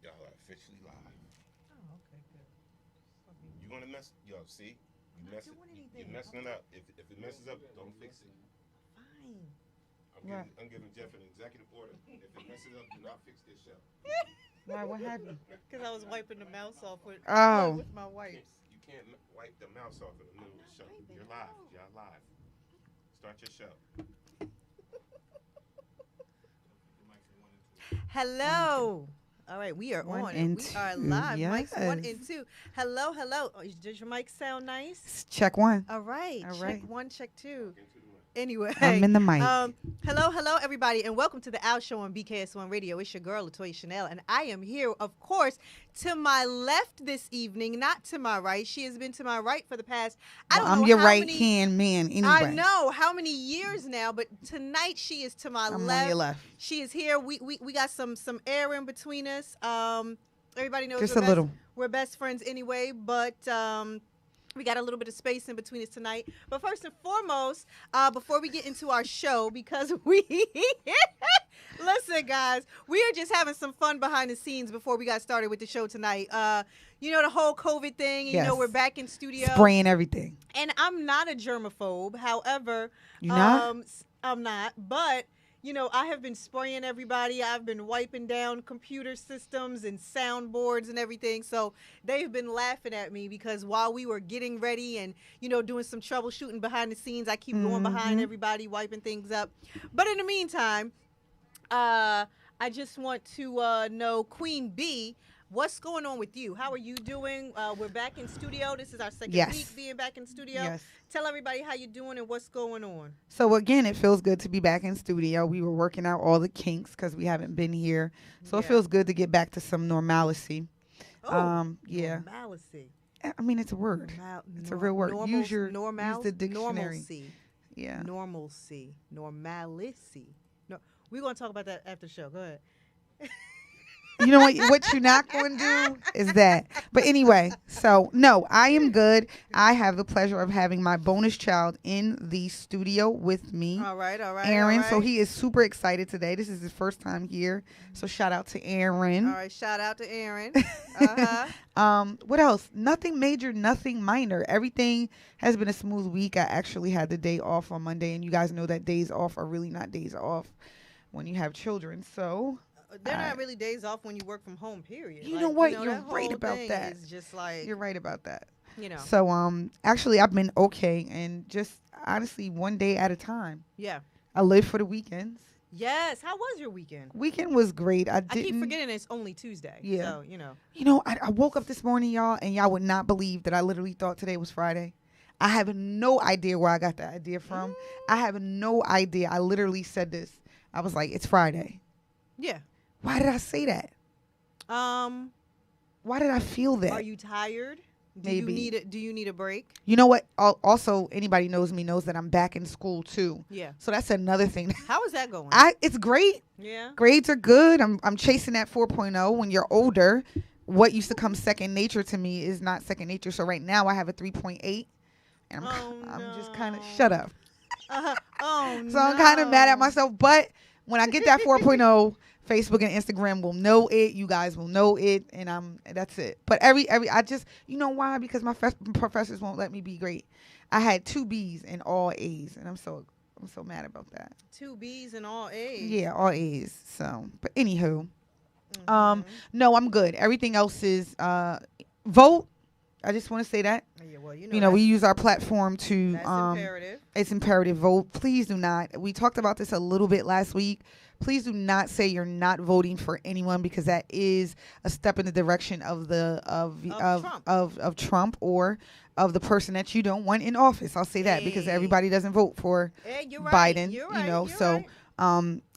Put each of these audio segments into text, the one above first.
Y'all are officially live. Oh, okay, good. You want to mess? Yo, see, I'm not doing You're anything. messing it up. If it messes up, don't fix it. Fine. Right. I'm giving Jeff an executive order. If it messes up, do not fix this show. Why? What happened? Because I was wiping the mouse off with Oh. with my wipes. You can't wipe the mouse off in the middle of the show. You're live. Y'all live. Start your show. Hello. All right, we are One on. and We are two, live. Mics 1 yes. and 2. Hello, hello. Oh, does your mic sound nice? Check one. All right. All check right. 1, check 2. Anyway, I'm in the mic. Hello, everybody, and welcome to the Owwh Show on BKS1 Radio. It's your girl, Latoya Chanel, and I am here, of course, to my left this evening, not to my right. She has been to my right for the past, I don't know I'm your how right many, hand man anyway. I know how many years now, but tonight she is to my I'm left. on your left. She is here. We got some air in between us. Everybody knows Just a little. we're best friends anyway, but we got a little bit of space in between us tonight. But first and foremost, before we get into our show, because we listen, guys, we are just having some fun behind the scenes before we got started with the show tonight. You know, the whole COVID thing. You know, Yes. we're back in studio. Spraying everything. And I'm not a germaphobe. However, You not? I'm not. But you know, I have been spraying everybody. I've been wiping down computer systems and soundboards and everything. So they've been laughing at me because while we were getting ready and, you know, doing some troubleshooting behind the scenes, I keep going behind everybody, wiping things up. But in the meantime, I just want to know, Queen B, what's going on with you? How are you doing? We're back in studio. This is our second Yes. week being back in studio. Yes. Tell everybody how you're doing and what's going on. So again, it feels good to be back in studio. We were working out all the kinks because we haven't been here. So it Yeah. feels good to get back to some normalcy. Oh, Yeah. normalcy. I mean, it's a word. It's a real word. Use the dictionary. Normalcy. Yeah. Normalcy. Normalcy. No, we're going to talk about that after the show. Go ahead. You know what you're not going to do is that. But anyway, so no, I am good. I have the pleasure of having my bonus child in the studio with me. All right. Aaron. all right. So he is super excited today. This is his first time here. So shout out to Aaron. All right. Shout out to Aaron. Uh-huh. What else? Nothing major, nothing minor. Everything has been a smooth week. I actually had the day off on Monday, and you guys know that days off are really not days off when you have children. So They're not really days off when you work from home, period. You know what? You're that right whole about thing that. is just like, you're right about that. you know. So actually I've been okay, and just honestly one day at a time. Yeah. I live for the weekends. Yes. How was your weekend? Weekend was great. I keep forgetting it's only Tuesday. Yeah. So, you know. You know, I woke up this morning, y'all, and y'all would not believe that I literally thought today was Friday. I have no idea where I got that idea from. I have no idea. I literally said this. I was like, it's Friday. Yeah. Why did I say that? Why did I feel that? Are you tired? Maybe. Do you need a break? You know what? Also, anybody knows me knows that I'm back in school too. Yeah. So that's another thing. How is that going? It's great. Yeah. Grades are good. I'm chasing that 4.0. When you're older, what used to come second nature to me is not second nature. So right now I have a 3.8, and I'm just kind of shut up. So I'm kind of mad at myself. But when I get that 4.0, Facebook and Instagram will know it. You guys will know it, and that's it. But I just, you know why? Because my professors won't let me be great. I had 2 B's and all A's, and I'm so mad about that. 2 B's and all A's. Yeah, all A's. So, but anywho, no, I'm good. Everything else is vote. I just want to say that. Yeah, well, You know, we use our platform to. That's imperative. It's imperative. Vote. Please do not. We talked about this a little bit last week. Please do not say you're not voting for anyone, because that is a step in the direction of Trump or of the person that you don't want in office. I'll say that because everybody doesn't vote for Biden. You're you know, right, so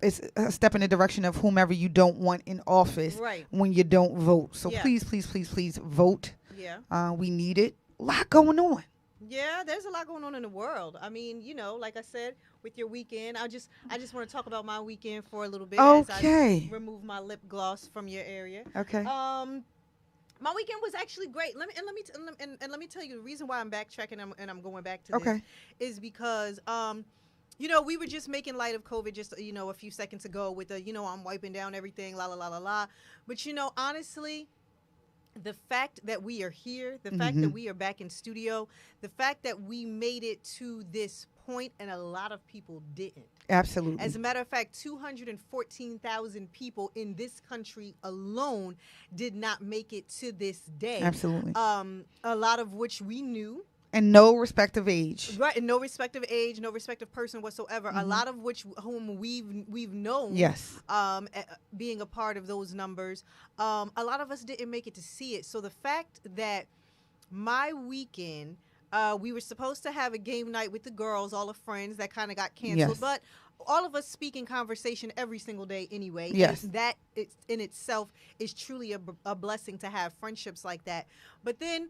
it's a step in the direction of whomever you don't want in office when you don't vote. So please, please, please, please vote. Yeah. We need it. A lot going on. Yeah, there's a lot going on in the world. I mean, you know, like I said, with your weekend, I just want to talk about my weekend for a little bit. Okay. As I remove my lip gloss from your area. Okay. My weekend was actually great. Let me tell you the reason why I'm backtracking and I'm going back to this is because we were just making light of COVID just, a few seconds ago with the, I'm wiping down everything, la, la, la, la, la. But, honestly, the fact that we are here, the fact that we are back in studio, the fact that we made it to this point, and a lot of people didn't. Absolutely. As a matter of fact, 214,000 people in this country alone did not make it to this day. Absolutely. A lot of which we knew. And no respective age. Right, and no respective age, no respective person whatsoever. A lot of whom we've known. Yes. Being a part of those numbers. A lot of us didn't make it to see it. So the fact that my weekend, we were supposed to have a game night with the girls, all the friends, that kind of got canceled. Yes. But all of us speak in conversation every single day anyway. Yes. And that in itself is truly a blessing to have friendships like that. But then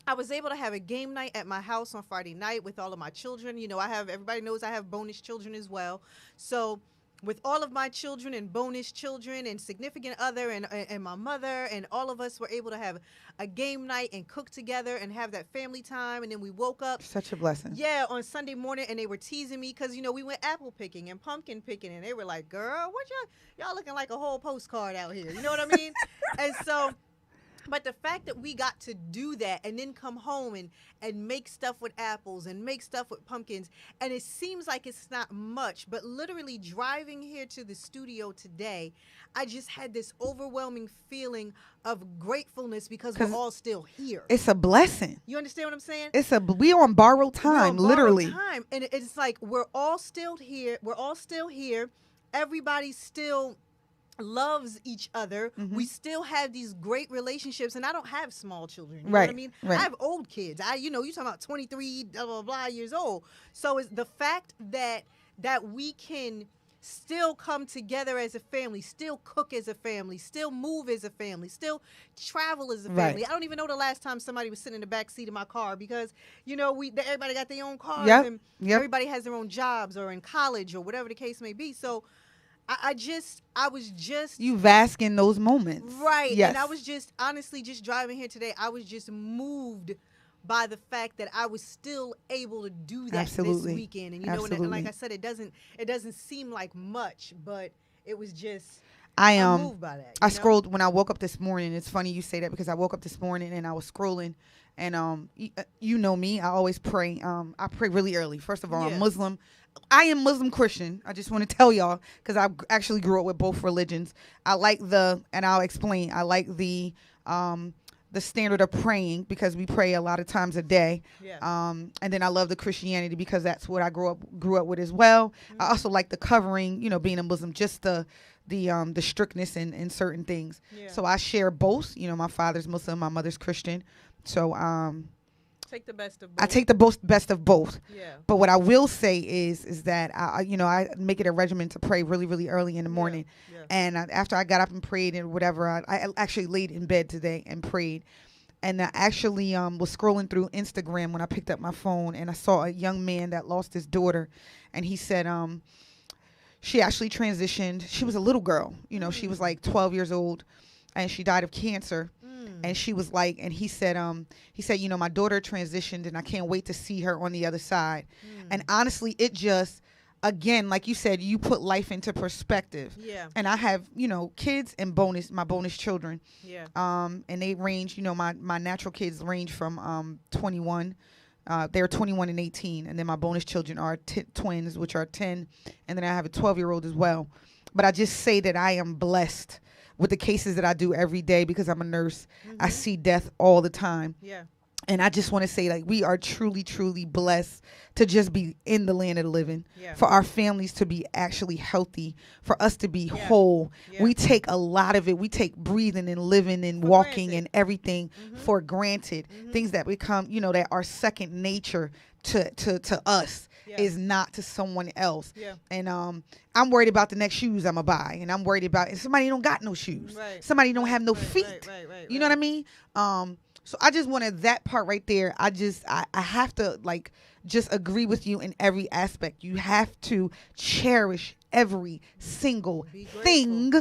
I was able to have a game night at my house on Friday night with all of my children. Everybody knows I have bonus children as well. So with all of my children and bonus children and significant other and my mother, and all of us were able to have a game night and cook together and have that family time. And then we woke up. Such a blessing. Yeah, on Sunday morning, and they were teasing me because, we went apple picking and pumpkin picking, and they were like, girl, what y'all looking like a whole postcard out here. You know what I mean? And so... But the fact that we got to do that and then come home and make stuff with apples and make stuff with pumpkins, and it seems like it's not much, but literally driving here to the studio today, I just had this overwhelming feeling of gratefulness because we're all still here. It's a blessing. You understand what I'm saying? We're on borrowed time, literally. Time. And it's like we're all still here. We're all still here. Everybody still loves each other. We still have these great relationships, and I don't have small children. You know what I mean? Right. I have old kids. You talking about 23 blah, blah, blah years old. So it's the fact that we can still come together as a family, still cook as a family, still move as a family, still travel as a family. I don't even know the last time somebody was sitting in the back seat of my car because, everybody got their own cars and everybody has their own jobs or in college or whatever the case may be. So I was just you bask in those moments, right? Yes. And I was just honestly just driving here today. I was just moved by the fact that I was still able to do that this weekend. And and like I said, it doesn't seem like much, but it was just I'm moved by that. I scrolled when I woke up this morning. It's funny you say that because I woke up this morning and I was scrolling, and you know me, I always pray. I pray really early. First of all, I'm Muslim. I am Muslim Christian. I just want to tell y'all because I actually grew up with both religions. I like and I'll explain. I like the standard of praying because we pray a lot of times a day. Yeah. And then I love the Christianity because that's what I grew up with as well. I also like the covering, being a Muslim, just the strictness in certain things. Yeah. So I share both. My father's Muslim, my mother's Christian. So take the best of both. I take the best of both. Yeah. But what I will say is that I make it a regimen to pray really, really early in the morning. Yeah. And after I got up and prayed and whatever, I actually laid in bed today and prayed. And I actually was scrolling through Instagram when I picked up my phone, and I saw a young man that lost his daughter, and he said she actually transitioned. She was a little girl, she was like 12 years old, and she died of cancer. And she was like, and he said, my daughter transitioned and I can't wait to see her on the other side. And honestly, it just, again, like you said, you put life into perspective. Yeah. And I have, kids and my bonus children. Yeah. And they range, my natural kids range from 21. They're 21 and 18. And then my bonus children are twins, which are 10. And then I have a 12-year-old as well. But I just say that I am blessed with the cases that I do every day because I'm a nurse. I see death all the time. Yeah. And I just want to say, we are truly, truly blessed to just be in the land of the living, for our families to be actually healthy, for us to be whole. Yeah. We take a lot of it. We take breathing and living and walking and everything for granted. Things that become, that are second nature to us. Is not to someone else. Yeah. And I'm worried about the next shoes I'm going to buy. And I'm worried about if somebody don't got no shoes. Right. Somebody don't have no feet. Right. You know what I mean? So I just wanted that part right there. I have to just agree with you in every aspect. You have to cherish every single thing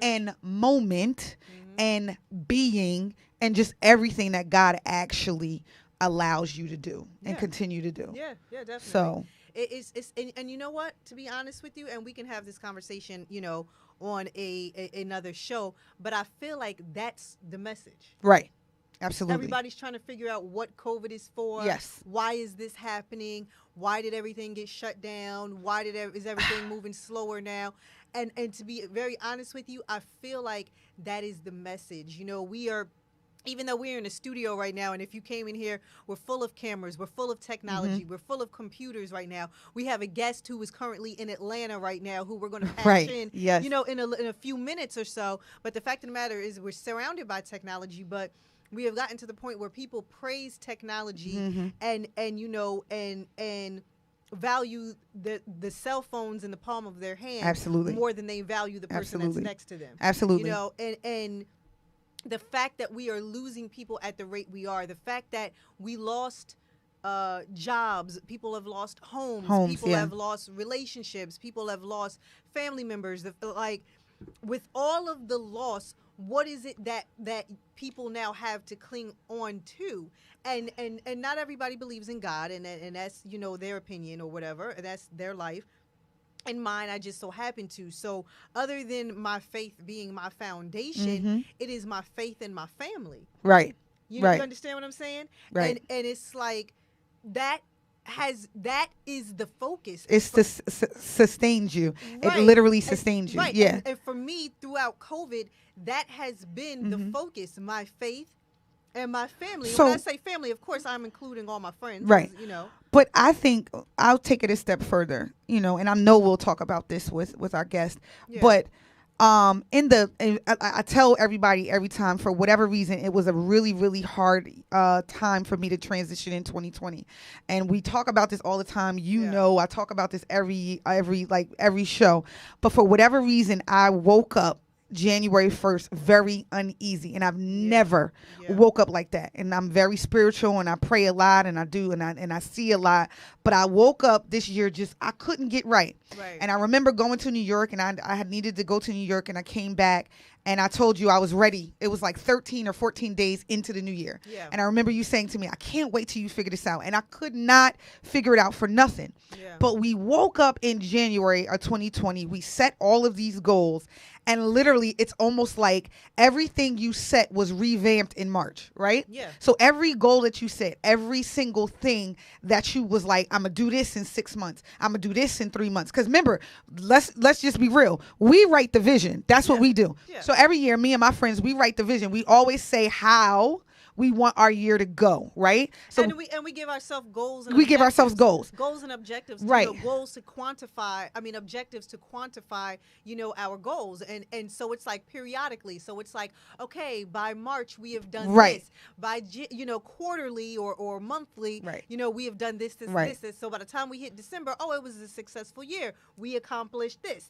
and moment and being and just everything that God actually allows you to do and continue to do. Yeah, definitely. So And you know what? To be honest with you, and we can have this conversation, on another show. But I feel like that's the message. Right. Absolutely. Everybody's trying to figure out what COVID is for. Yes. Why is this happening? Why did everything get shut down? Why is everything moving slower now? And to be very honest with you, I feel like that is the message. We are, even though we're in a studio right now, and if you came in here, we're full of cameras, we're full of technology, we're full of computers right now. We have a guest who is currently in Atlanta right now who we're going to patch in, yes. in a few minutes or so. But the fact of the matter is we're surrounded by technology, but we have gotten to the point where people praise technology and value the cell phones in the palm of their hand Absolutely. more than they value the person Absolutely. that's next to them. Absolutely. And the fact that we are losing people at the rate we are, the fact that we lost jobs, people have lost homes, people have lost relationships, people have lost family members. With all of the loss, what is it that people now have to cling on to? And not everybody believes in God, and that's their opinion or whatever. That's their life. And mine, I just so happen to. So other than my faith being my foundation, it is my faith in my family. Right. You understand what I'm saying? Right. And it's like that is the focus. It's sustains you. Right. It literally sustains you. Right. Yeah. And for me, throughout COVID, that has been the focus, my faith and my family. So, when I say family, of course, I'm including all my friends. Right. But I think I'll take it a step further, and I know we'll talk about this with our guest. Yeah. But I tell everybody every time, for whatever reason, it was a really, really hard time for me to transition in 2020. And we talk about this all the time. I talk about this every show. But for whatever reason, I woke up January 1st very uneasy, and I've never woke up like that. And I'm very spiritual, and I pray a lot, and I do, and I see a lot. But I woke up this year I couldn't get right. And I remember going to New York, and I had needed to go to New York, and I came back, and I told you I was ready. It was like 13 or 14 days into the new year. Yeah. And I remember you saying to me, I can't wait till you figure this out. And I could not figure it out for nothing. Yeah. But we woke up in January of 2020. We set all of these goals. And literally, it's almost like everything you set was revamped in March, right? Yeah. So every goal that you set, every single thing that you was like, I'm going to do this in 6 months. I'm going to do this in 3 months. Because remember, let's just be real. We write the vision. That's what we do. Yeah. So every year, me and my friends, we write the vision. We always say how we want our year to go, right? So and we give ourselves goals. And we give ourselves goals and objectives. Right. Goals to quantify. Objectives to quantify. Our goals, and so it's like periodically. So it's like, okay, by March we have done this. By quarterly or monthly, we have done this. So by the time we hit December, it was a successful year. We accomplished this.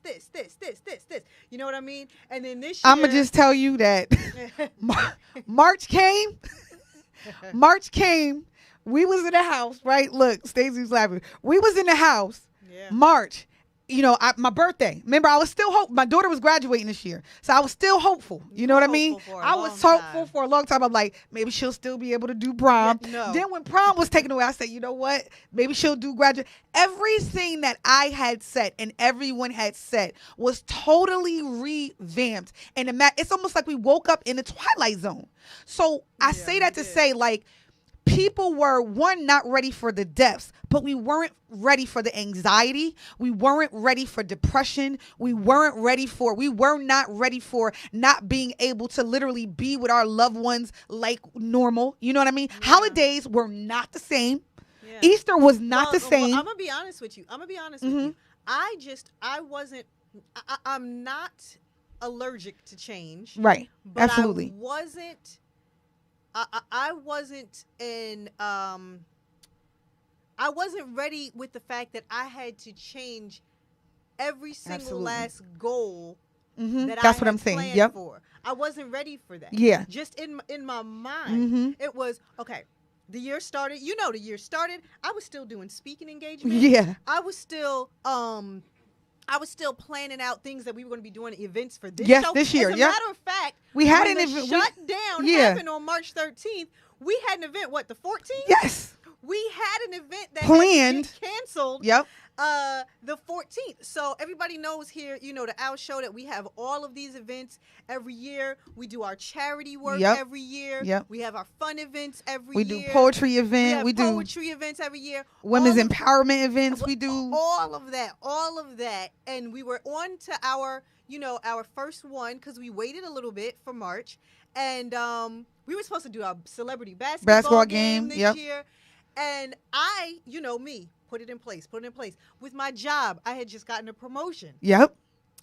You know what I mean? And then this year, I'm gonna just tell you that March came. We was in the house, right? Look, Stacey's laughing. We was in the house. Yeah. March. My birthday. Remember, I was still hopeful. My daughter was graduating this year, so I was still hopeful. You know what I mean? I was hopeful for a long time. I'm like, maybe she'll still be able to do prom. Yeah, no. Then when prom was taken away, I said, you know what? Maybe she'll do graduate. Everything that I had set and everyone had set was totally revamped. And it's almost like we woke up in the Twilight Zone. So I say that to say, like, people were, not ready for the depths, but we weren't ready for the anxiety. We weren't ready for depression. We were not ready for not being able to literally be with our loved ones like normal. You know what I mean? Yeah. Holidays were not the same. Yeah. Easter was not the same. I'm going to be honest with you. I'm not allergic to change. Right. But Absolutely. I wasn't ready with the fact that I had to change every single last goal that That's I what had I'm saying. planned Yep. for. I wasn't ready for that. Yeah. Just in my mind, it was, okay, the year started. The year started. I was still doing speaking engagements. Yeah. I was still planning out things that we were going to be doing events for this show. This year. As a matter of fact, we had an event. Shut down happened on March 13th. We had an event. What, the 14th? Yes. we had an event that planned, had to get canceled. Yep. The 14th. So everybody knows here, the Owwh Show, that we have all of these events every year. We do our charity work every year. Yep. We have our fun events every We year. do poetry event. We do poetry events every year. Women's empowerment events. We do all of that. And we were on to our, our first one because we waited a little bit for March. And we were supposed to do our celebrity basketball game this year. And I, me, put it in place. With my job, I had just gotten a promotion. Yep.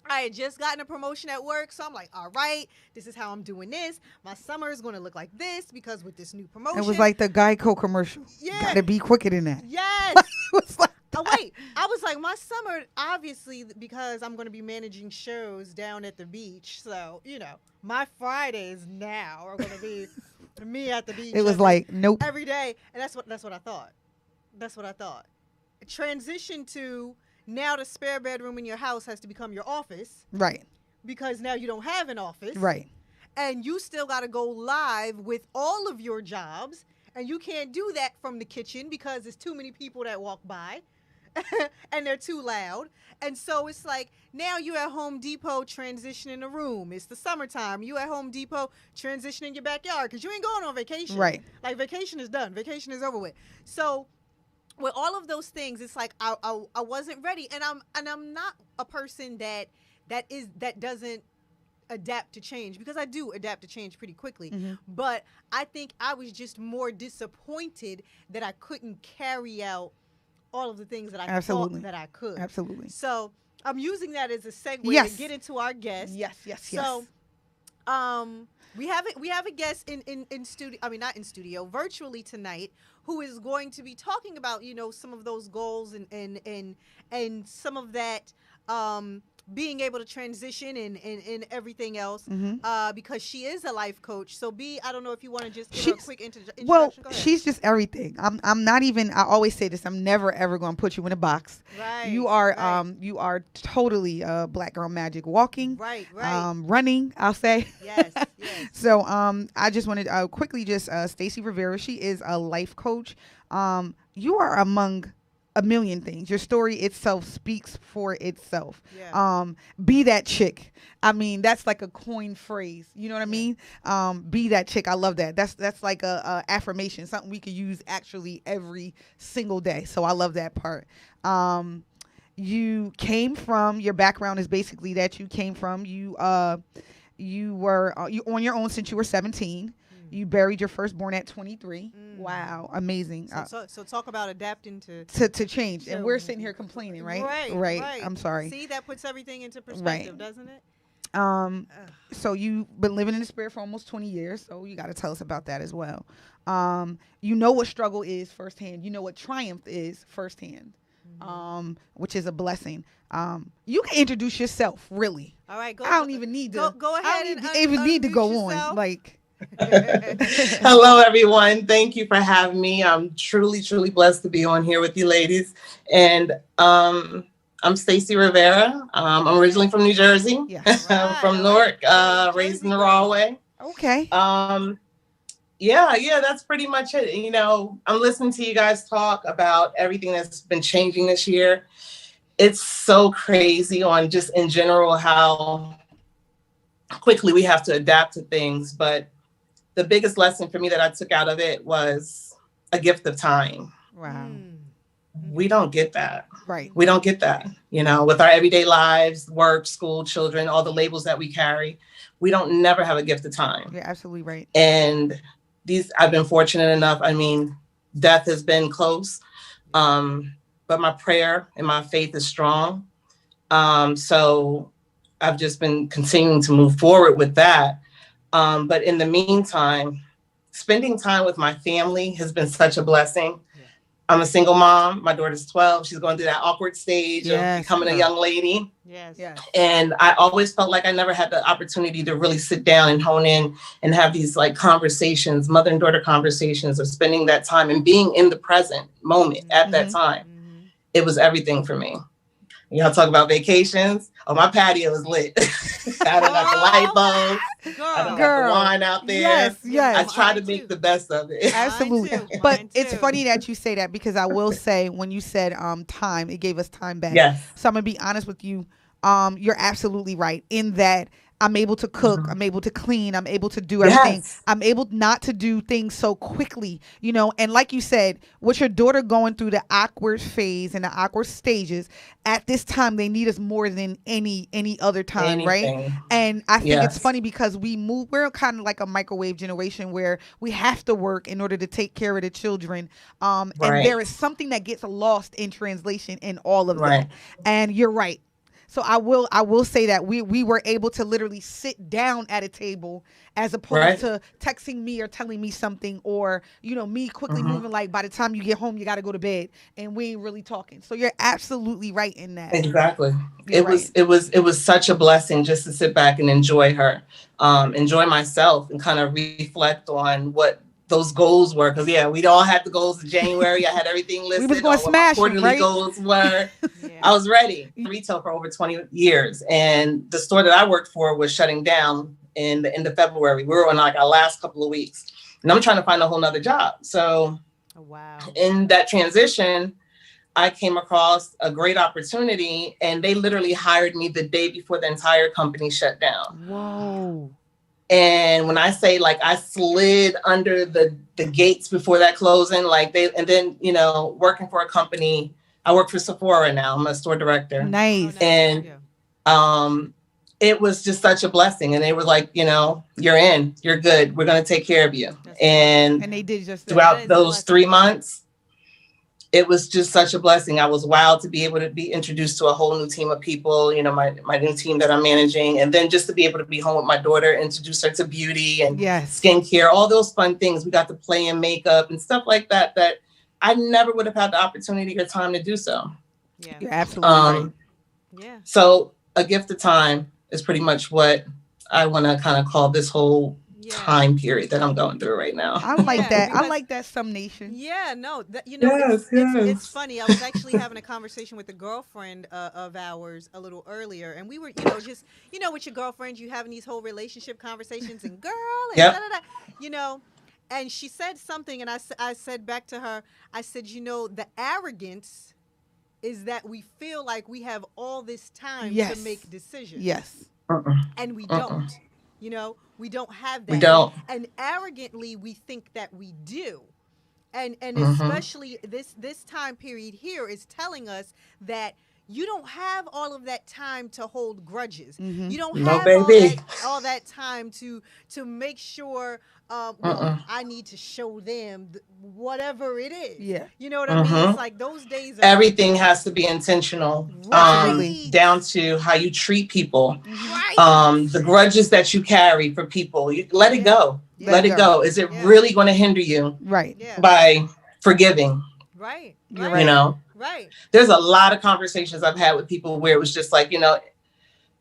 I had just gotten a promotion at work, so I'm like, all right, this is how I'm doing this. My summer is going to look like this because with this new promotion. It was like the Geico commercial. Yeah. Got to be quicker than that. Yes. It was like oh, wait. I was like, my summer, obviously, because I'm going to be managing shows down at the beach. So, my Fridays now are going to be me at the beach. It was like, nope. Every day. And that's what I thought. That's what I thought. Transition to now the spare bedroom in your house has to become your office. Right. Because now you don't have an office. Right. And you still got to go live with all of your jobs. And you can't do that from the kitchen because there's too many people that walk by. And they're too loud. And so it's like, now you at Home Depot transitioning a room. It's the summertime. You at Home Depot transitioning your backyard because you ain't going on vacation. Right. Like, vacation is done. Vacation is over with. So with all of those things, it's like I wasn't ready. And I'm not a person that doesn't adapt to change, because I do adapt to change pretty quickly. Mm-hmm. But I think I was just more disappointed that I couldn't carry out all of the things that I thought that I could. Absolutely. So I'm using that as a segue to get into our guest. Yes. So we have a guest in studio. I mean, not in studio, virtually tonight, who is going to be talking about some of those goals and some of that being able to transition and everything else, mm-hmm. Because she is a life coach. So B, I don't know if you want to just give her a quick introduction. Well, she's just everything. I'm not even, I always say this, I'm never ever going to put you in a box. Right. You are totally Black Girl Magic walking. Right. Running, I'll say. Yes. So I just wanted to quickly Stacey Rivera, she is a life coach. You are among a million things. Your story itself speaks for itself. Yeah. Be that chick. I mean, that's like a coined phrase. You know what I mean? Be that chick. I love that. That's like a affirmation, something we could use actually every single day. So I love that part. You came from, your background is basically that you came from, you were on your own since you were 17. You buried your firstborn at 23. Wow, amazing. So talk about adapting to change. And we're sitting here complaining, right? Right. I'm sorry. See, that puts everything into perspective, doesn't it? So you've been living in the spirit for almost 20 years. So you got to tell us about that as well. You know what struggle is firsthand. You know what triumph is firsthand, which is a blessing. You can introduce yourself, really. All right. I don't even need to. Go ahead. I don't even need to go yourself. on. Like. Hello, everyone. Thank you for having me. I'm truly, truly blessed to be on here with you ladies. And I'm Stacey Rivera. I'm originally from New Jersey. Yes. I'm from Newark, raised in the raw way. Okay. Yeah, that's pretty much it. I'm listening to you guys talk about everything that's been changing this year. It's so crazy on just in general how quickly we have to adapt to things. But the biggest lesson for me that I took out of it was a gift of time. Wow. We don't get that. Right. We don't get that, with our everyday lives, work, school, children, all the labels that we carry. We don't never have a gift of time. You're absolutely right. And I've been fortunate enough. I mean, death has been close, but my prayer and my faith is strong. So I've just been continuing to move forward with that. But in the meantime, spending time with my family has been such a blessing. Yeah. I'm a single mom. My daughter's 12. She's going through that awkward stage of becoming a young lady. Yes. And I always felt like I never had the opportunity to really sit down and hone in and have these like conversations, mother and daughter conversations, of spending that time and being in the present moment at that time. It was everything for me. Y'all talk about vacations. Oh, my patio is lit. I done got the light bulbs. I done got the wine out there. Yes, yes. I try to make the best of it. Absolutely. Mine too. But Mine it's too. funny that you say that, because I will say, when you said time, it gave us time back. Yes. So I'm gonna be honest with you. You're absolutely right in that I'm able to cook, I'm able to clean, I'm able to do everything. Yes. I'm able not to do things so quickly, and like you said, with your daughter going through the awkward phase and the awkward stages, at this time they need us more than any other time, Anything. right? And I think it's Yes. funny because we're kind of like a microwave generation where we have to work in order to take care of the children. And Right. there is something that gets lost in translation in all of Right. that. And you're right. So I will say that we were able to literally sit down at a table, as opposed Right. to texting me or telling me something, or me quickly moving, like by the time you get home you got to go to bed and we ain't really talking. So you're absolutely right in that. Exactly. You're right. It was such a blessing just to sit back and enjoy her, enjoy myself, and kind of reflect on what those goals were. Because we all had the goals in January. I had everything listed. was gonna on what my smash 'em, quarterly right? goals were. Yeah. I was ready. Retail for over 20 years, and the store that I worked for was shutting down in the end of February. We were on like our last couple of weeks, and I'm trying to find a whole nother job. So Oh, wow. in that transition, I came across a great opportunity, and they literally hired me the day before the entire company shut down. Whoa. And when I say, like, I slid under the gates before that closing, and then, working for a company, I work for Sephora now. I'm a store director. Nice. And it was just such a blessing. And they were like, you're in, you're good. We're going to take care of you. And they did just that. throughout those 3 months, it was just such a blessing. I was wild to be able to be introduced to a whole new team of people, my new team that I'm managing. And then just to be able to be home with my daughter, introduce her to beauty and skincare, all those fun things. We got to play in makeup and stuff like that I never would have had the opportunity or time to do so. Yeah. You're absolutely right. Yeah. So a gift of time is pretty much what I want to kind of call this whole time period that I'm going through right now. I like that. I like that summation. Yeah, no, Yes. it's funny. I was actually having a conversation with a girlfriend of ours a little earlier, and we were, just, with your girlfriends, you having these whole relationship conversations, and girl, and da-da-da, and she said something, and I said back to her, I said, the arrogance is that we feel like we have all this time to make decisions. Yes. And we don't. We don't have that. We don't. And arrogantly, we think that we do. And especially this time period here is telling us that you don't have all of that time to hold grudges. You don't have all that time to make sure I need to show them whatever it is. Yeah. You know what I mean? It's like those days are Everything has to be intentional, down to how you treat people, the grudges that you carry for people. You let it go. Let it go. Is it really going to hinder you? Right. By forgiving? Right. Right. There's a lot of conversations I've had with people where it was just like,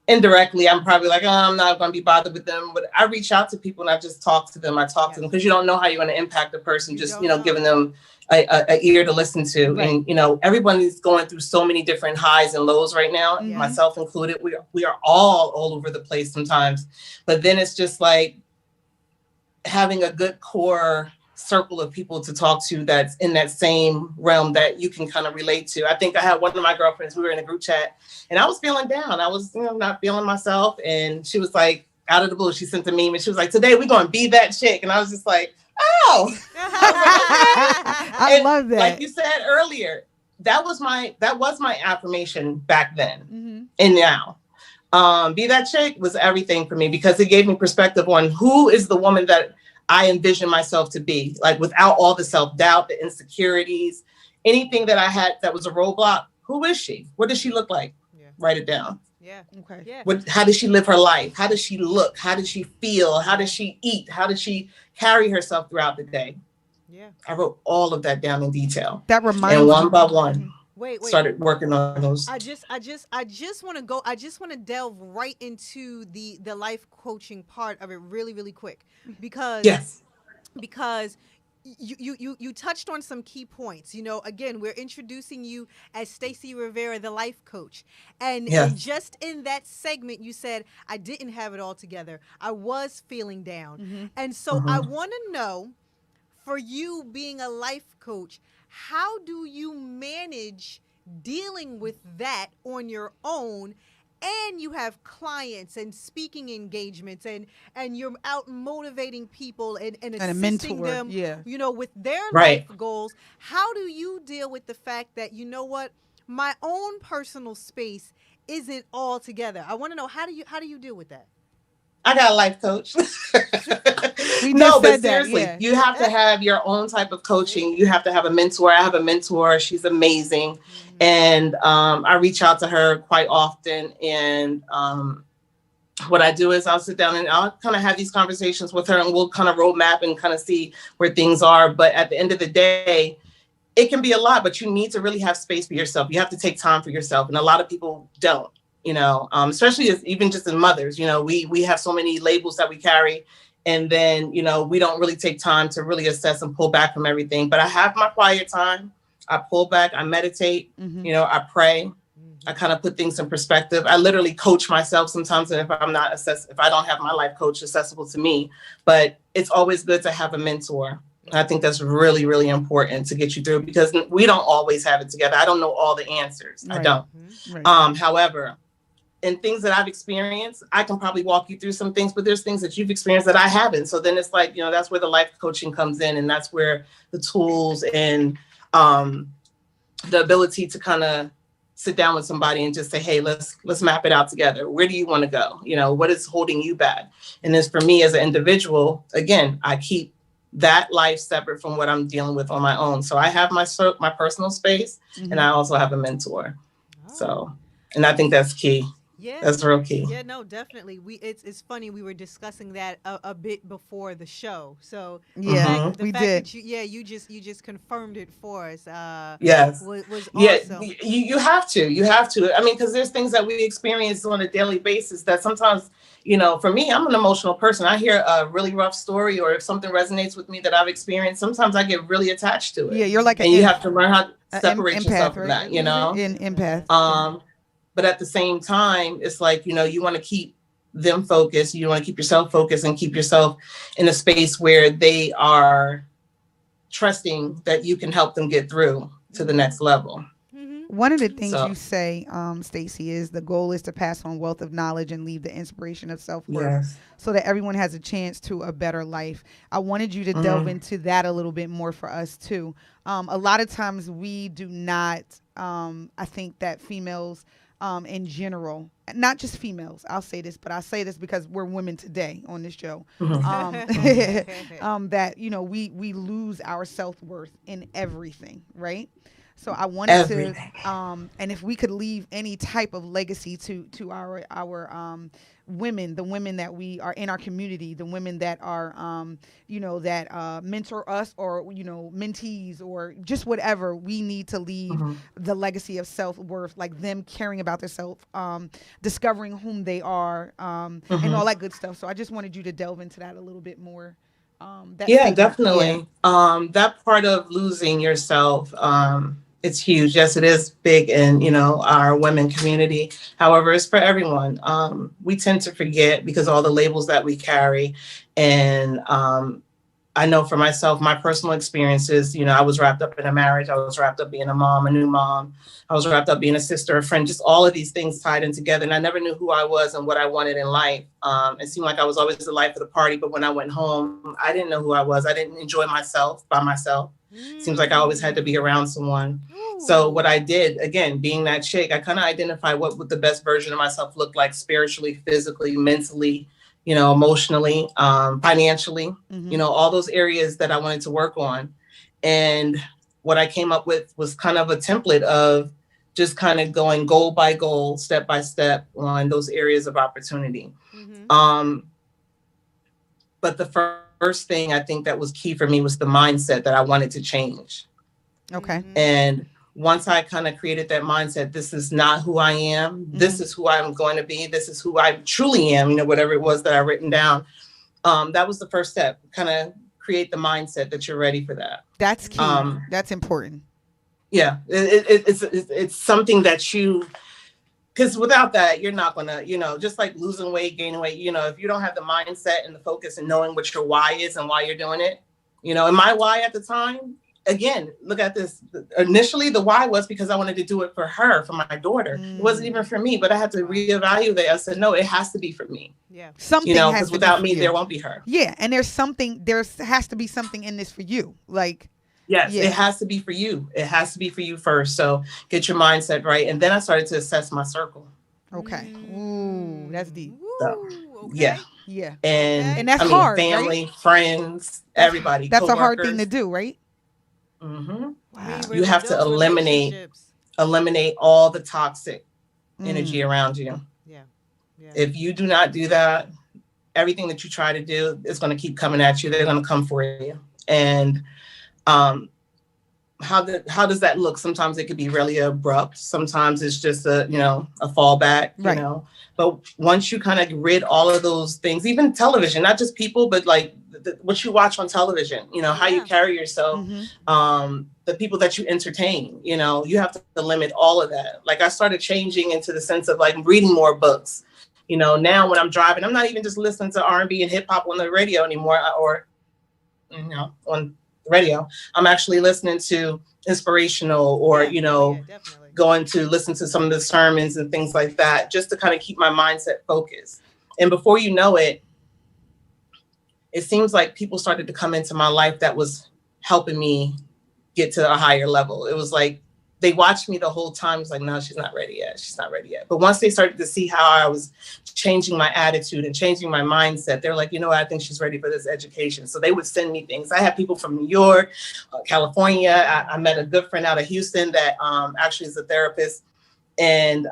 indirectly, I'm probably like, I'm not going to be bothered with them. But I reach out to people and I just talk to them. I talk to them because you don't know how you're going to impact a person. Just, giving them a ear to listen to. Right. And, everyone is going through so many different highs and lows right now, myself included. We are all over the place sometimes. But then it's just like having a good core circle of people to talk to that's in that same realm that you can kind of relate to. I think I had one of my girlfriends, we were in a group chat and I was feeling down. I was not feeling myself. And she was like, out of the blue, she sent a meme and she was like, today we're going to be that chick. And I was just like, oh. I love that. Like you said earlier, that was my affirmation back then and now. Be that chick was everything for me because it gave me perspective on who is the woman that I envision myself to be, like without all the self-doubt, the insecurities, anything that I had that was a roadblock. Who is she? What does she look like? Yeah. Write it down. Yeah. Okay. Yeah. How does she live her life? How does she look? How does she feel? How does she eat? How does she carry herself throughout the day? Yeah. I wrote all of that down in detail. That reminds me. And one by one. Wait. Started working on those. I just want to go. I just want to delve right into the life coaching part of it really, really quick because you touched on some key points. You know, again, we're introducing you as Stacey Rivera, the life coach. And, Yes. and just in that segment, you said, I didn't have it all together. I was feeling down. And so I want to know, for you being a life coach, how do you manage dealing with that on your own? And you have clients and speaking engagements, and you're out motivating people and a assisting mentor, them, yeah. you know, with their Right. life goals. How do you deal with the fact that, you know what, my own personal space isn't all together? I want to know, how do you deal with that? I got a life coach. We No, just but said that, seriously, yeah. you have to have your own type of coaching. You have to have a mentor. I have a mentor. She's amazing. And I reach out to her quite often. And what I do is I'll sit down and I'll kind of have these conversations with her, and we'll kind of roadmap and kind of see where things are. But at the end of the day, it can be a lot, but you need to really have space for yourself. You have to take time for yourself. And a lot of people don't, you know, especially even just as mothers, you know, we have so many labels that we carry. And then, you know, we don't really take time to really assess and pull back from everything. But I have my quiet time. I pull back, I meditate, you know, I pray. I kind of put things in perspective. I literally coach myself sometimes if I'm not if I don't have my life coach accessible to me. But it's always good to have a mentor. I think that's really, really important to get you through, because we don't always have it together. I don't know all the answers. Right. I don't. Right. However, in things that I've experienced, I can probably walk you through some things, but there's things that you've experienced that I haven't. So then it's like, you know, that's where the life coaching comes in, and that's where the tools and the ability to kind of sit down with somebody and just say, hey, let's map it out together. Where do you want to go? You know, what is holding you back? And as for me as an individual, again, I keep that life separate from what I'm dealing with on my own. So I have my personal space, and I also have a mentor. So, and I think that's key. Yeah, That's real key. Yeah, no, definitely. It's funny, we were discussing that a bit before the show. So Yeah, the we fact did. that you just confirmed it for us. Yes. Was Yeah, awesome. you have to. I mean, because there's things that we experience on a daily basis that sometimes, you know, for me, I'm an emotional person. I hear a really rough story, or if something resonates with me that I've experienced, sometimes I get really attached to it. Yeah, you're like and you have to learn how to separate empath, yourself from right? that, you know? An empath. But at the same time, it's like, you know, you want to keep them focused. You want to keep yourself focused and keep yourself in a space where they are trusting that you can help them get through to the next level. One of the things you say, Stacey, is the goal is to pass on wealth of knowledge and leave the inspiration of self-worth so that everyone has a chance to a better life. I wanted you to delve into that a little bit more for us, too. A lot of times we do not, I think that females in general, not just females, I'll say this, but I say this because we're women today on this show, that, you know, we lose our self-worth in everything, right? So I wanted to, and if we could leave any type of legacy to our women, the women that we are in our community, the women that are, you know, that mentor us, or, you know, mentees, or just whatever, we need to leave the legacy of self-worth, like them caring about themselves, discovering whom they are, and all that good stuff. So I just wanted you to delve into that a little bit more. Definitely. Yeah. That part of losing yourself, it's huge. Yes, it is big in, you know, our women community. However, it's for everyone. We tend to forget because all the labels that we carry. And I know for myself, my personal experiences, you know, I was wrapped up in a marriage. I was wrapped up being a mom, a new mom. I was wrapped up being a sister, a friend, just all of these things tied in together. And I never knew who I was and what I wanted in life. It seemed like I was always the life of the party. But when I went home, I didn't know who I was. I didn't enjoy myself by myself. Seems like I always had to be around someone. So what I did, again, being that chick, I kind of identified what would the best version of myself look like spiritually, physically, mentally, you know, emotionally, financially, you know, all those areas that I wanted to work on. And what I came up with was kind of a template of just kind of going goal by goal, step by step on those areas of opportunity. But the first thing I think that was key for me was the mindset that I wanted to change. Okay. And once I kind of created that mindset, this is not who I am. This is who I'm going to be. This is who I truly am, you know, whatever it was that I written down. That was the first step, kind of create the mindset that you're ready for that. That's key. That's important. Yeah, it's something that because without that, you're not gonna, just like losing weight, gaining weight, if you don't have the mindset and the focus and knowing what your why is and why you're doing it, and my why at the time, again, look at this. Initially, the why was because I wanted to do it for her, for my daughter. It wasn't even for me, but I had to reevaluate. I said, no, it has to be for me. Yeah. Something has because to without be me, for you. there won't be her. Yeah, and there has to be something in this for you. Like, yes, yeah. It has to be for you. It has to be for you first. So get your mindset right. And then I started to assess my circle. Okay. Ooh, that's deep. So, Okay. Yeah. And that's hard, family, right? friends, everybody. That's coworkers. a hard thing to do, right? Mm-hmm. Wow. You have to eliminate all the toxic energy around you. Yeah. If you do not do that, everything that you try to do is going to keep coming at you. They're going to come for you. And how does that look? Sometimes it could be really abrupt. Sometimes it's just a fallback, right. But once you kind of rid all of those things, even television, not just people, but like what you watch on television, how you carry yourself, the people that you entertain, you have to limit all of that. Like I started changing into the sense of like reading more books. Now when I'm driving, I'm not even just listening to R&B and hip hop on the radio anymore, or on radio. I'm actually listening to inspirational or going to listen to some of the sermons and things like that, just to kind of keep my mindset focused. And before you know it, it seems like people started to come into my life that was helping me get to a higher level. It was like they watched me the whole time. It's like, no, she's not ready yet. She's not ready yet. But once they started to see how I was changing my attitude and changing my mindset, they're like, I think she's ready for this education. So they would send me things. I had people from New York, California. I met a good friend out of Houston that actually is a therapist. And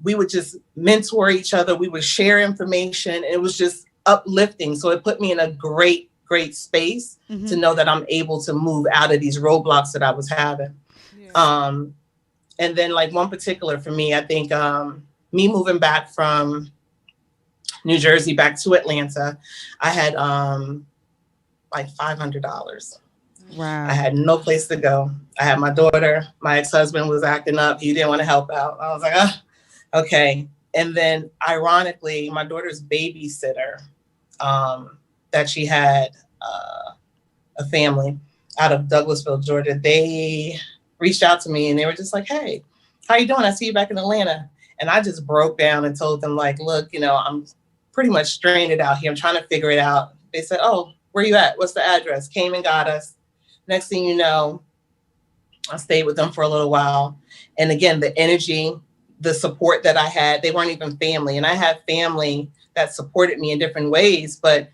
we would just mentor each other. We would share information. It was just uplifting. So it put me in a great space to know that I'm able to move out of these roadblocks that I was having. And then like one particular for me, I think me moving back from New Jersey back to Atlanta, I had like $500. Wow. I had no place to go. I had my daughter. My ex-husband was acting up. He didn't want to help out. I was like, okay. And then ironically, my daughter's babysitter, that she had a family out of Douglasville, Georgia, they reached out to me and they were just like, hey, how you doing? I see you back in Atlanta. And I just broke down and told them like, look, I'm pretty much stranded out here. I'm trying to figure it out. They said, oh, where you at? What's the address? Came and got us. Next thing you know, I stayed with them for a little while. And again, the energy, the support that I had, they weren't even family. And I had family that supported me in different ways, but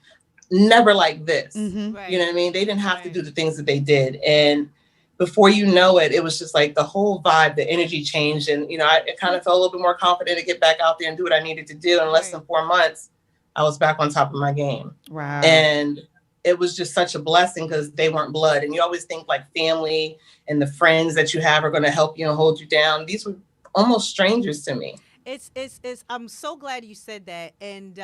never like this. Right. You know what I mean? They didn't have to do the things that they did. And before you know it, it was just like the whole vibe, the energy changed. And, I kind of felt a little bit more confident to get back out there and do what I needed to do. In less than 4 months, I was back on top of my game. Wow. And it was just such a blessing because they weren't blood. And you always think like family and the friends that you have are going to help you and hold you down. These were almost strangers to me. It's I'm so glad you said that. And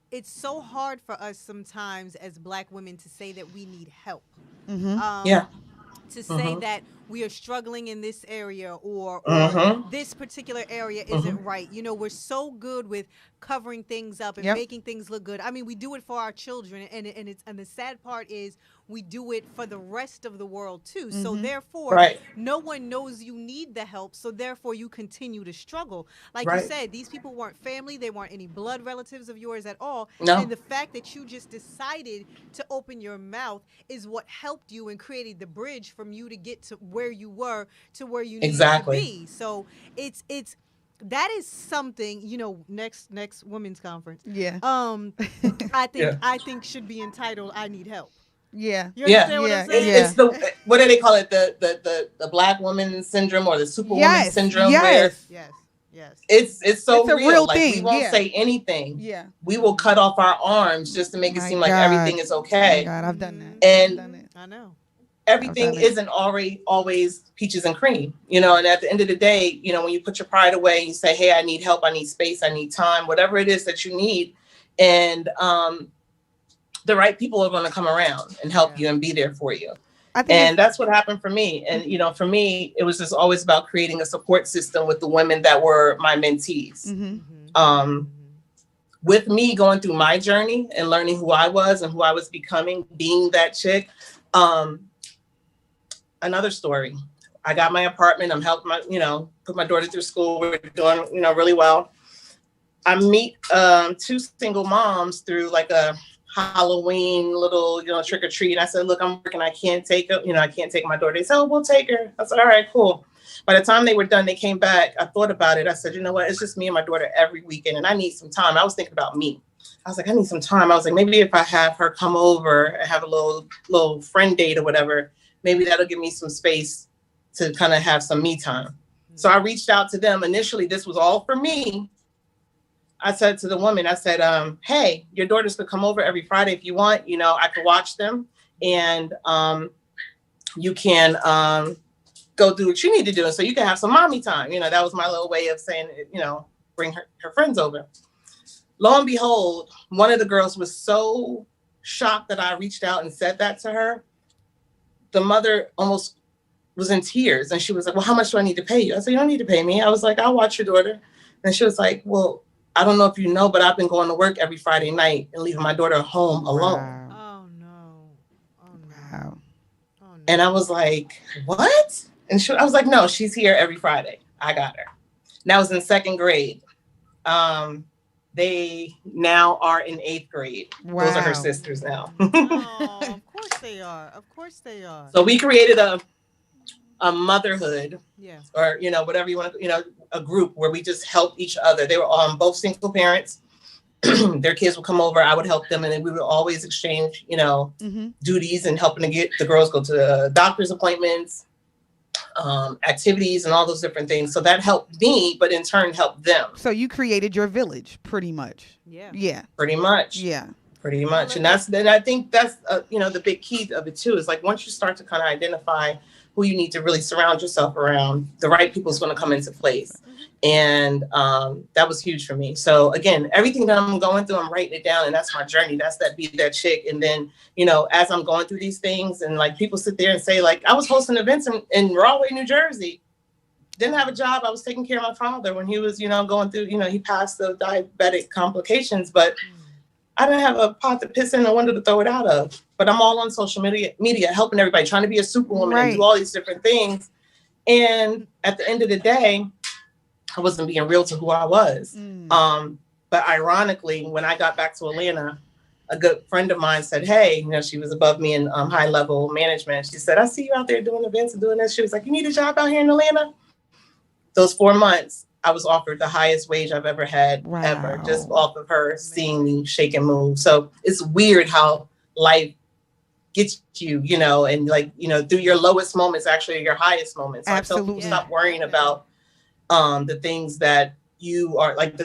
it's so hard for us sometimes as Black women to say that we need help. To say that we are struggling in this area or this particular area isn't right. We're so good with covering things up and making things look good. I mean, we do it for our children, and the sad part is we do it for the rest of the world too. So therefore, no one knows you need the help. So therefore, you continue to struggle. Like you said, these people weren't family. They weren't any blood relatives of yours at all. No. And the fact that you just decided to open your mouth is what helped you and created the bridge from you to get to where you were to where you needed to be. So it's that is something, next women's conference. Yeah. I think should be entitled "I Need Help." Yeah. You understand what I'm saying? It's the, what do they call it? The Black woman syndrome or the superwoman syndrome. Yes. It's so it's a real like, thing. We won't say anything. Yeah. We will cut off our arms just to make it seem like everything is okay. Oh my God, I've done that. And I know. Everything isn't always peaches and cream, and at the end of the day, when you put your pride away and you say, hey, I need help, I need space, I need time, whatever it is that you need. And the right people are going to come around and help you and be there for you. And that's what happened for me. And, you know, for me, it was just always about creating a support system with the women that were my mentees. With me going through my journey and learning who I was and who I was becoming, being that chick. Another story. I got my apartment. I'm helping my, you know, put my daughter through school. We're doing, you know, really well. I meet 2 single moms through like a Halloween little, you know, trick or treat. I said, look, I'm working. I can't take her. You know, I can't take my daughter. They said, oh, we'll take her. I said, all right, cool. By the time they were done, they came back. I thought about it. I said, you know what? It's just me and my daughter every weekend, and I need some time. I was thinking about me. I was like, I need some time. I was like, maybe if I have her come over and have a little friend date or whatever, maybe that'll give me some space to kind of have some me time. So I reached out to them. Initially, this was all for me. I said to the woman, I said, hey, your daughters could come over every Friday if you want. You know, I could watch them, and you can go do what you need to do. And so you can have some mommy time. You know, that was my little way of saying, you know, bring her friends over. Lo and behold, one of the girls was so shocked that I reached out and said that to her. The mother almost was in tears, and she was like, well, how much do I need to pay you? I said, you don't need to pay me. I was like, I'll watch your daughter. And she was like, well, I don't know if you know, but I've been going to work every Friday night and leaving my daughter home alone. Oh, no. Oh, no. Wow. Oh, no. And I was like, what? And I was like, no, she's here every Friday. I got her. And that was in 2nd grade. They now are in 8th grade. Wow. Those are her sisters now. Oh, of course they are. Of course they are. So we created a motherhood, Yeah. or, you know, whatever you want to, you know, a group where we just helped each other. They were both single parents. Their kids would come over. I would help them. And then we would always exchange, you know, duties and helping to get the girls go to doctor's appointments, activities, and all those different things. So that helped me, but in turn helped them. So you created your village, pretty much. Yeah. Yeah. Pretty much. Yeah. Pretty much. And I think that's, you know, the big key of it too, is like, once you start to kind of identify who you need to really surround yourself around, the right people is going to come into place. And that was huge for me. So again, everything that I'm going through, I'm writing it down, and that's my journey. That's that be that chick. And then, you know, as I'm going through these things, and like people sit there and say, like, I was hosting events in Rahway, New Jersey. Didn't have a job. I was taking care of my father when he was, you know, going through, you know, he passed the diabetic complications, but I didn't have a pot to piss in and a window to throw it out of. But I'm all on social media helping everybody, trying to be a superwoman and do all these different things. And at the end of the day, I wasn't being real to who I was. But ironically, when I got back to Atlanta, a good friend of mine said, hey, you know, she was above me in high level management. She said, I see you out there doing events and doing this. She was like, you need a job out here in Atlanta? Those 4 months, I was offered the highest wage I've ever had, ever, just off of her seeing me shake and move. So it's weird how life gets you, you know, and like, you know, through your lowest moments, actually your highest moments. Absolutely. I tell people, stop worrying about the things that you are like,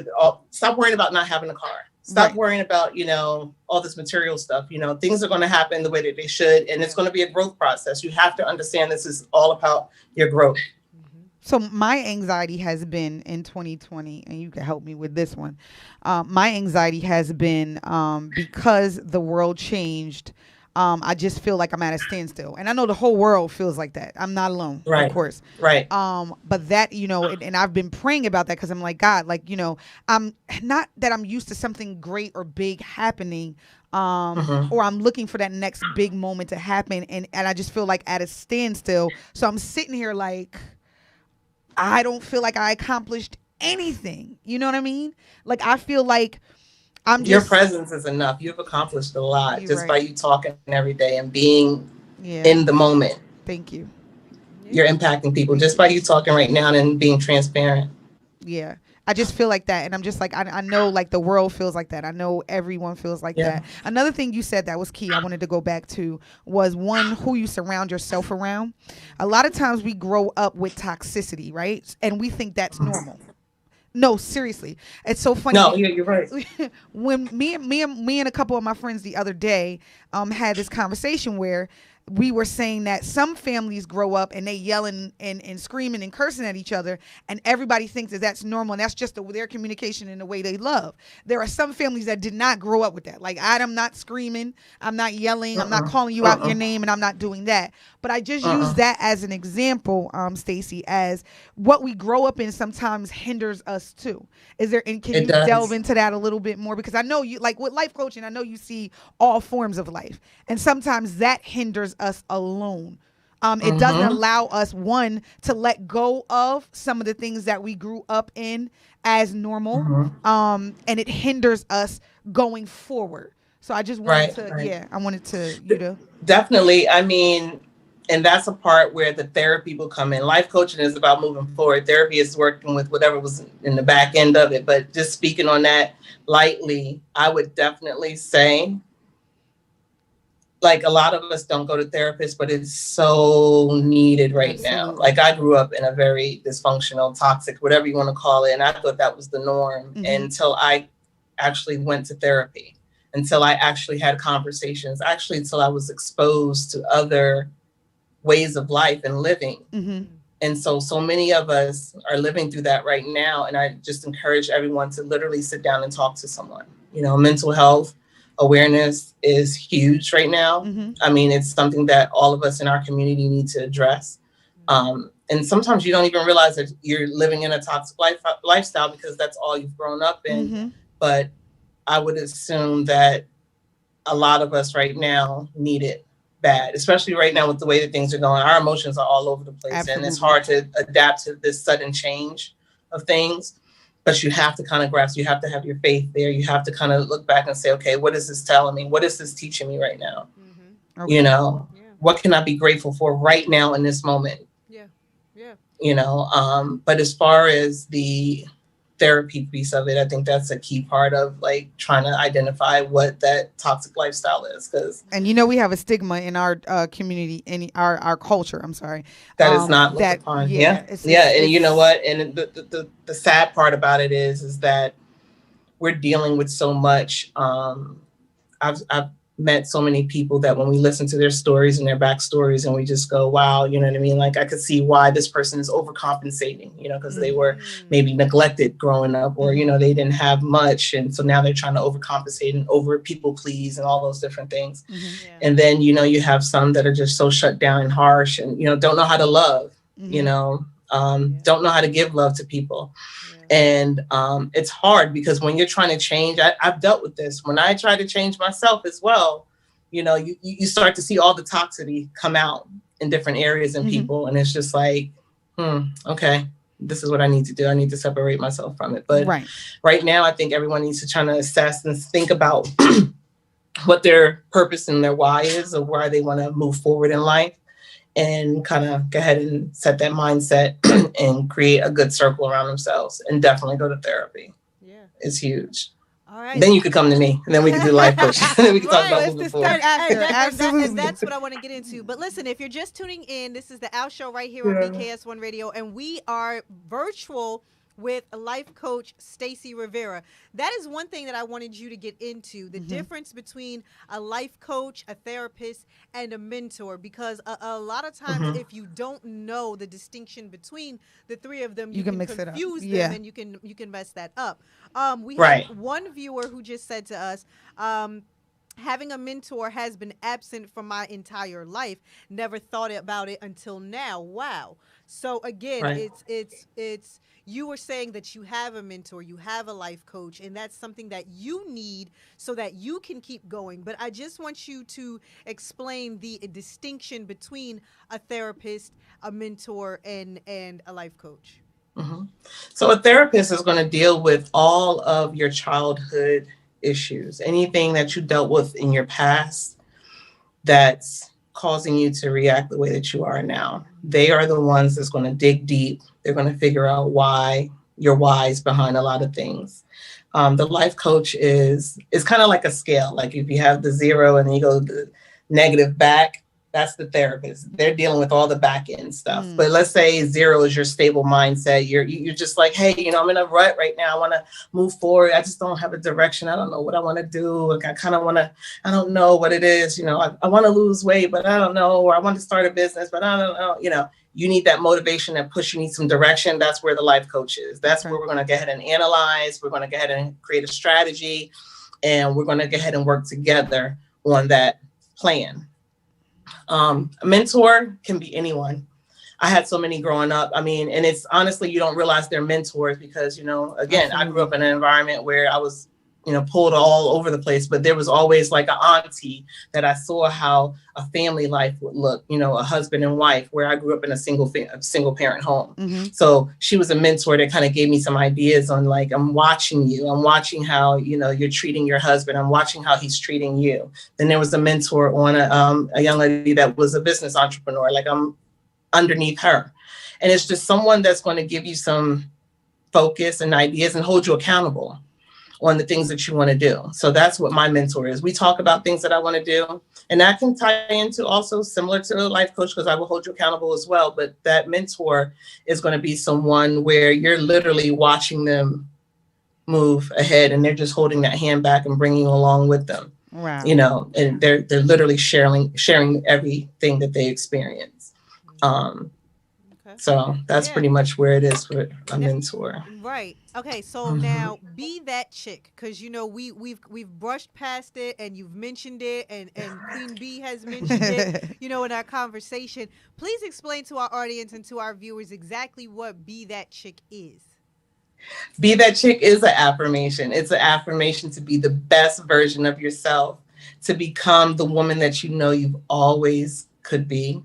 stop worrying about not having a car. Stop worrying about, you know, all this material stuff. You know, things are going to happen the way that they should, and it's going to be a growth process. You have to understand this is all about your growth. So my anxiety has been in 2020, and you can help me with this one. My anxiety has been because the world changed. I just feel like I'm at a standstill, and I know the whole world feels like that. I'm not alone, of course. But that, you know, and I've been praying about that, because I'm like, God, like, you know, I'm not that I'm used to something great or big happening, or I'm looking for that next big moment to happen, and I just feel like at a standstill. So I'm sitting here like, I don't feel like I accomplished anything. You know what I mean? Like, I feel like I'm just... Your presence is enough. You've accomplished a lot just by you talking every day and being in the moment. Thank you. You're impacting people just by you talking right now and being transparent. Yeah. I just feel like that. And I'm just like, I know like the world feels like that. I know everyone feels like that. Another thing you said that was key, I wanted to go back to, was one, who you surround yourself around. A lot of times we grow up with toxicity, right? And we think that's normal. No, seriously. It's so funny. No, you're right. When me and a couple of my friends the other day had this conversation where we were saying that some families grow up and they yelling and screaming and cursing at each other, and everybody thinks that that's normal, and that's just their communication and the way they love. There are some families that did not grow up with that. Like, I'm not screaming, I'm not yelling, I'm not calling you out your name, and I'm not doing that. But I just use that as an example, Stacey, as what we grow up in sometimes hinders us too. Can you delve into that a little bit more? Because I know you, like with life coaching, I know you see all forms of life, and sometimes that hinders us alone. It doesn't allow us, one, to let go of some of the things that we grew up in as normal, and it hinders us going forward. So I just wanted I wanted you to definitely. I mean, and that's a part where the therapy will come in. Life coaching is about moving forward. Therapy is working with whatever was in the back end of it. But just speaking on that lightly, I would definitely say, like, a lot of us don't go to therapists, but it's so needed right now. Like, I grew up in a very dysfunctional, toxic, whatever you want to call it. And I thought that was the norm until I actually went to therapy, until I actually had conversations, actually until I was exposed to other ways of life and living. And so many of us are living through that right now. And I just encourage everyone to literally sit down and talk to someone. You know, mental health awareness is huge right now. I mean, it's something that all of us in our community need to address. And sometimes you don't even realize that you're living in a toxic lifestyle because that's all you've grown up in. But I would assume that a lot of us right now need it bad, especially right now with the way that things are going. Our emotions are all over the place. Absolutely. And it's hard to adapt to this sudden change of things. But you have to kind of grasp, you have to have your faith there. You have to kind of look back and say, okay, what is this telling me? What is this teaching me right now? Okay. You know, what can I be grateful for right now in this moment? You know, but as far as the therapy piece of it, I think that's a key part of like trying to identify what that toxic lifestyle is. And you know, we have a stigma in our community, in our culture. I'm sorry, that is not looked upon. And you know what? And the sad part about it is that we're dealing with so much. I've met so many people that when we listen to their stories and their backstories and we just go, wow, you know what I mean? Like, I could see why this person is overcompensating, you know, because they were maybe neglected growing up, or, you know, they didn't have much. And so now they're trying to overcompensate and over people please and all those different things. And then, you know, you have some that are just so shut down and harsh and, you know, don't know how to love, you know, don't know how to give love to people. And it's hard because when you're trying to change, I've dealt with this. When I try to change myself as well, you know, you start to see all the toxicity come out in different areas in people. And it's just like, okay, this is what I need to do. I need to separate myself from it. But right now, I think everyone needs to try to assess and think about what their purpose and their why is, or why they want to move forward in life. And kind of go ahead and set that mindset and create a good circle around themselves, and definitely go to therapy. It's huge. All right. Then you could come to me, and then we can do life coaching. And then we can talk about moving forward. And that's what I want to get into. But listen, if you're just tuning in, this is the Owwh Show right here on BKS1 Radio, and we are virtual with life coach Stacey Rivera. That is one thing that I wanted you to get into, the difference between a life coach, a therapist, and a mentor, because a lot of times if you don't know the distinction between the three of them, you can mix confuse them and you can mess that up. We had one viewer who just said to us, having a mentor has been absent from my entire life. Never thought about it until now. Wow. So again, it's you were saying that you have a mentor, you have a life coach, and that's something that you need so that you can keep going. But I just want you to explain the distinction between a therapist, a mentor, and a life coach. So a therapist is going to deal with all of your childhood issues, anything that you dealt with in your past that's causing you to react the way that you are now. They are the ones that's going to dig deep. They're going to figure out why, your whys behind a lot of things. The life coach is kind of like a scale. Like if you have the 0 and then you go the negative back, That's the therapist. They're dealing with all the back end stuff. But let's say 0 is your stable mindset. You're just like, hey, you know, I'm in a rut right now. I want to move forward. I just don't have a direction. I don't know what I want to do. Like, I kind of want to, I don't know what it is. You know, I want to lose weight, but I don't know. Or I want to start a business, but I don't know. You know, you need that motivation and push. You need some direction. That's where the life coach is. That's where we're going to go ahead and analyze. We're going to go ahead and create a strategy, and we're going to go ahead and work together on that plan. A mentor can be anyone. I had so many growing up. I mean, and it's honestly, you don't realize they're mentors because, you know, again, I grew up in an environment where I was, you know, pulled all over the place, but there was always like an auntie that I saw how a family life would look, you know, a husband and wife, where I grew up in a single parent home. So she was a mentor that kind of gave me some ideas on, like, I'm watching you. I'm watching how, you know, you're treating your husband. I'm watching how he's treating you. Then there was a mentor on a young lady that was a business entrepreneur. Like, I'm underneath her. And it's just someone that's going to give you some focus and ideas and hold you accountable on the things that you want to do. So that's what my mentor is. We talk about things that I want to do. And that can tie into also similar to a life coach, because I will hold you accountable as well. But that mentor is going to be someone where you're literally watching them move ahead, and they're just holding that hand back and bringing you along with them. Wow. You know, and they're literally sharing everything that they experience. So that's pretty much where it is with a mentor. Right. Okay. So now be that chick, because, you know, we've brushed past it, and you've mentioned it, and Queen B has mentioned it, you know, in our conversation. Please explain to our audience and to our viewers exactly what be that chick is. Be that chick is an affirmation. It's an affirmation to be the best version of yourself, to become the woman that you know you've always could be.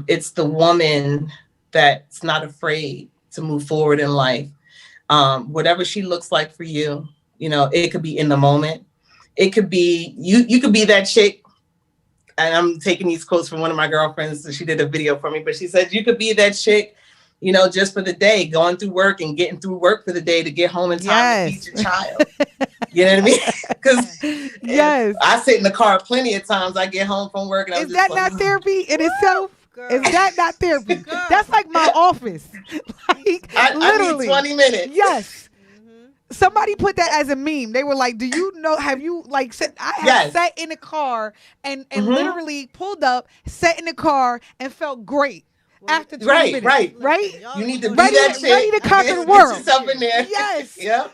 It's the woman that's not afraid to move forward in life. Whatever she looks like for you, you know, it could be in the moment. It could be, you could be that chick. And I'm taking these quotes from one of my girlfriends. So she did a video for me, but she said, you could be that chick, you know, just for the day, going through work and getting through work for the day to get home in time to feed your child. You know what I mean? Because I sit in the car plenty of times. I get home from work and I'm just like, not therapy in itself? Girl. Is that not therapy? Girl. That's like my office. Like, literally. I need 20 minutes. Yes. Somebody put that as a meme. They were like, do you know, have you like said, I have sat in a car and literally pulled up, sat in the car and felt great. After 20 minutes. Right? You need to be that chick. Ready to conquer the world. Get yourself in there. Yes. Yep.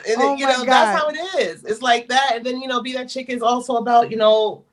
And then, you know, that's how it is. It's like that. And then, you know, be that chick is also about, you know,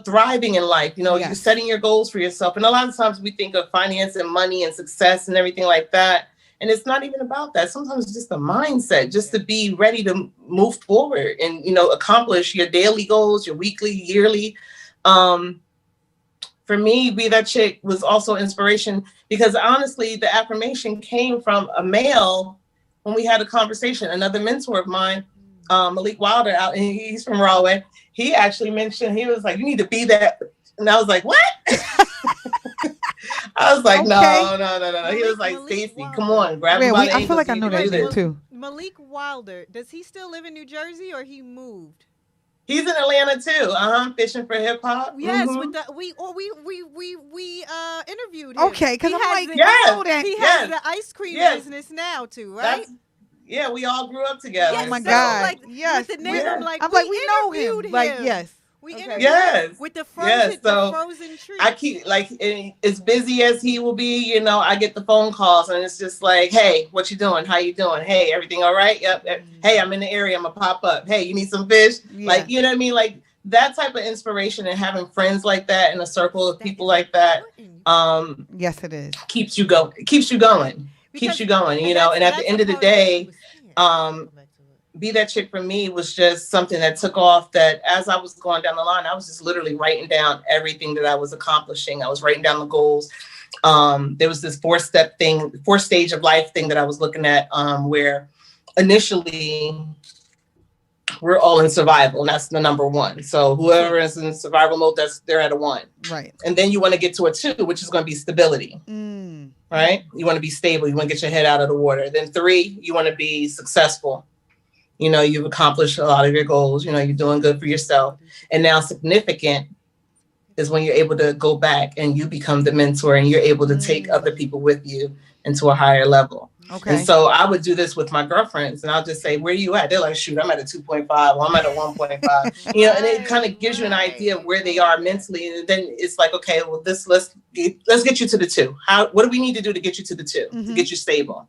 thriving in life. You know, you're setting your goals for yourself. And a lot of times we think of finance and money and success and everything like that. And it's not even about that. Sometimes it's just a mindset, just to be ready to move forward and, you know, accomplish your daily goals, your weekly, yearly. For me, be that chick was also inspiration, because honestly, the affirmation came from a male when we had a conversation. Another mentor of mine, Malik Wilder, out, and he's from Rahway. He actually mentioned, he was like, you need to be that. And I was like, what? I was like, no. He was like, Stacey, come on, grab him by the ankles. I feel like I know that name too. Malik Wilder, does he still live in New Jersey, or he moved? He's in Atlanta too. Fishing for hip hop. Yes, with the we interviewed him. Okay, because I'm like, he has the ice cream business now too, right? We all grew up together. Yes, oh my God! Like, yes, with the name, I'm like, we know him. Like, yes. We interviewed with the frozen tree. I keep like, as busy as he will be, you know, I get the phone calls and it's just like, hey, what you doing? How you doing? Hey, everything all right? Yep. Hey, I'm in the area. I'm gonna pop up. Hey, you need some fish? Yeah. Like, you know what I mean? Like that type of inspiration and having friends like that in a circle of people like that. Yes, it is. Keeps you going. Keeps you going. You know, and at the end of the day, be that chick for me was just something that took off, that as I was going down the line, I was just literally writing down everything that I was accomplishing. I was writing down the goals. There was this 4 stage of life thing that I was looking at, where initially we're all in survival, and that's the number 1. So whoever is in survival mode, they're at a 1. Right. And then you want to get to a 2, which is going to be stability. Right. You want to be stable. You want to get your head out of the water. Then 3, you want to be successful. You know, you've accomplished a lot of your goals. You know, you're doing good for yourself. And now significant, is when you're able to go back and you become the mentor and you're able to take other people with you into a higher level. Okay. And so I would do this with my girlfriends and I'll just say, where are you at? They're like, shoot, I'm at a 2.5 or I'm at a 1.5, you know, and it kind of gives you an idea of where they are mentally. And then it's like, okay, well, let's get you to the 2. What do we need to do to get you to the 2 to get you stable?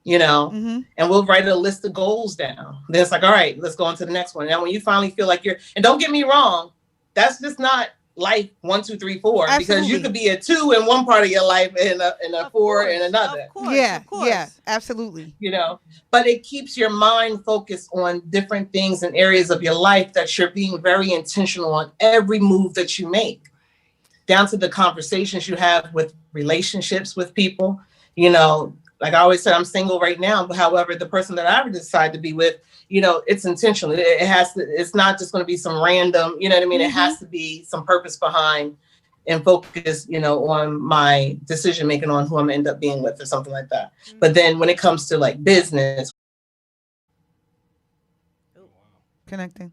You know, and we'll write a list of goals down. Then it's like, all right, let's go on to the next one. Now, when you finally feel like and don't get me wrong, that's just not life 1, 2, 3, 4. Absolutely. Because you could be a 2 in one part of your life and a 4 in another. Of course, yeah, absolutely. You know, but it keeps your mind focused on different things and areas of your life that you're being very intentional on every move that you make, down to the conversations you have with relationships with people. You know, like I always said, I'm single right now, but however, the person that I decide to be with, you know, it's intentional. It has to, it's not just going to be some random, you know what I mean? It has to be some purpose behind and focus, you know, on my decision making on who I'm gonna end up being with or something like that. But then when it comes to like business. Connecting.